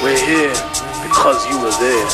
We're here because you were there.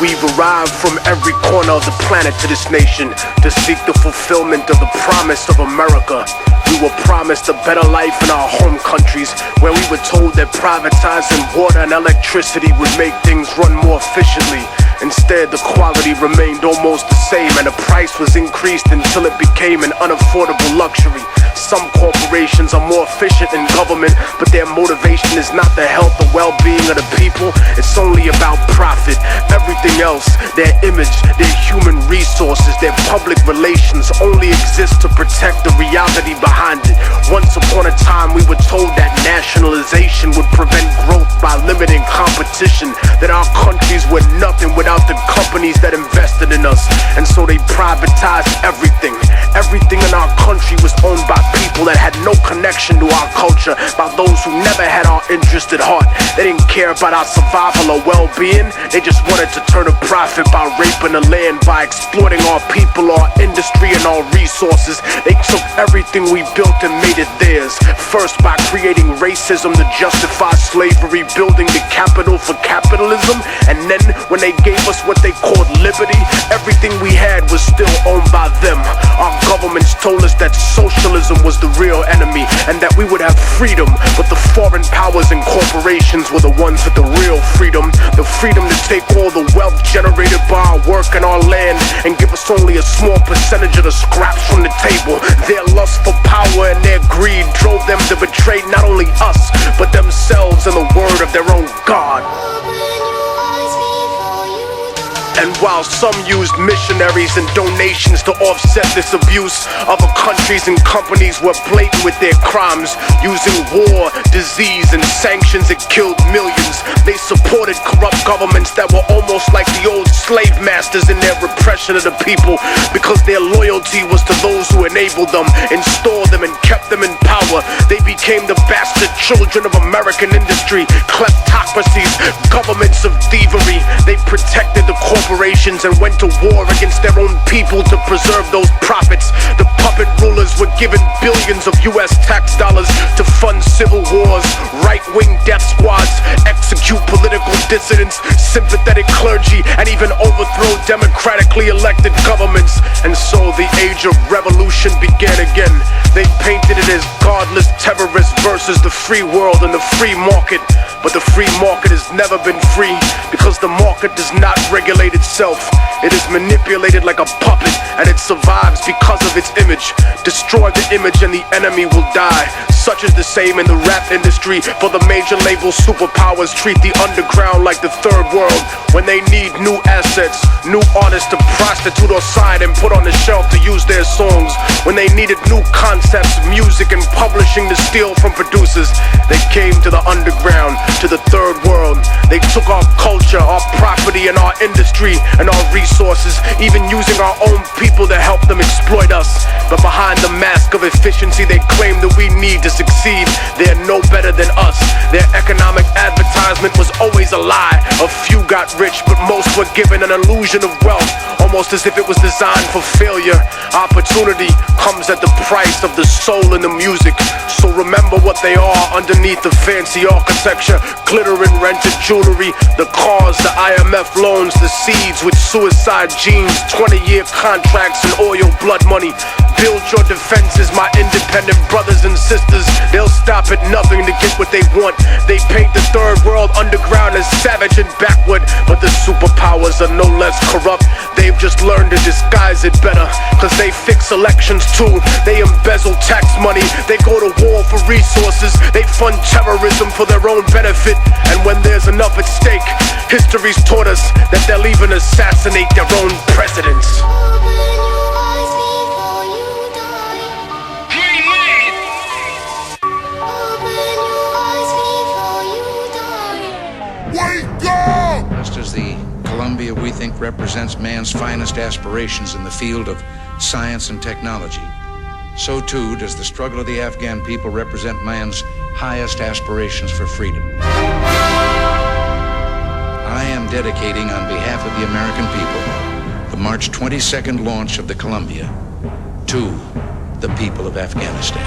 We've arrived from every corner of the planet to this nation to seek the fulfillment of the promise of America. We were promised a better life in our home countries, where we were told that privatizing water and electricity would make things run more efficiently. Instead, the quality remained almost the same, and the price was increased until it became an unaffordable luxury. Some corporations are more efficient in government, but their motivation is not the health or well-being of the people. It's only about profit. Everything else, their image, their human resources, their public relations, only exist to protect the reality behind it. Once upon a time, we were told that nationalization would prevent growth by limiting competition, that our countries were nothing without the companies that invested in us. And so they privatized everything. Everything in our country was owned by people that had no connection to our culture, by those who never had our interest at heart. They didn't care about our survival or well-being. They just wanted to turn a profit by raping the land, by exploiting our people, our industry, and our resources. They took everything we built and made it theirs. First by creating racism to justify slavery, building the capital for capitalism, and then when they gave us what they called liberty, everything we had was still owned by them. Our governments told us that socialism was the real enemy and that we would have freedom, but the foreign powers and corporations were the ones with the real freedom. The freedom to take all the wealth generated by our work and our land and give us only a small percentage of the scraps from the table. Their lust for power and their greed drove them to betray not only us, but themselves and the word of their own God. And while some used missionaries and donations to offset this abuse, other countries and companies were blatant with their crimes, using war, disease, and sanctions that killed millions. They supported corrupt governments that were almost like the old slave masters in their repression of the people, because their loyalty was to those who enabled them, installed them, and kept them in power. They became the bastard children of American industry, kleptocracies, governments of thievery. They protected the corporations and went to war against their own people to preserve those profits. The puppet rulers were given billions of US tax dollars to fund civil wars, right-wing death squads, execute political dissidents, sympathetic clergy, and even overthrow democratically elected governments. And so the age of revolution began again. They painted it as godless terrorists versus the free world and the free market. But the free market has never been free, because the market does not regulate itself. It is manipulated like a puppet, and it survives because of its image. Destroy the image and the enemy will die. Such is the same in the rap industry, for the major label superpowers treat the underground like the third world. When they need new assets, new artists to prostitute or sign and put on the shelf to use their songs, when they needed new concepts, music, and publishing to steal from producers, they came to the underground, to the third world. They took our culture, our property, and our industry, and our resources, even using our own people to help them exploit us. But behind the mask of efficiency they claim that we need to succeed, they're no better than us. Their economic advertisement was always a lie. A few got rich, but most were given an illusion of wealth, almost as if it was designed for failure. Opportunity comes at the price of the soul in the music. So remember what they are underneath the fancy architecture, glitter and rented jewelry, the cars, the IMF loans, the seeds with suicide genes, 20-year contracts and oil blood money. Build your defenses, my independent brothers and sisters. They'll stop at nothing to get what they want. They paint the third world underground as savage and backward, but the superpowers are no less corrupt. They've just learned to disguise it better, cause they fix elections too. They embezzle tax money, they go to war for resources, they fund terrorism for their own benefit. And when there's enough at stake, history's taught us that they'll even assassinate their own presidents. Just as the Columbia, we think, represents man's finest aspirations in the field of science and technology, so too does the struggle of the Afghan people represent man's highest aspirations for freedom. I am dedicating, on behalf of the American people, the March 22nd launch of the Columbia to the people of Afghanistan.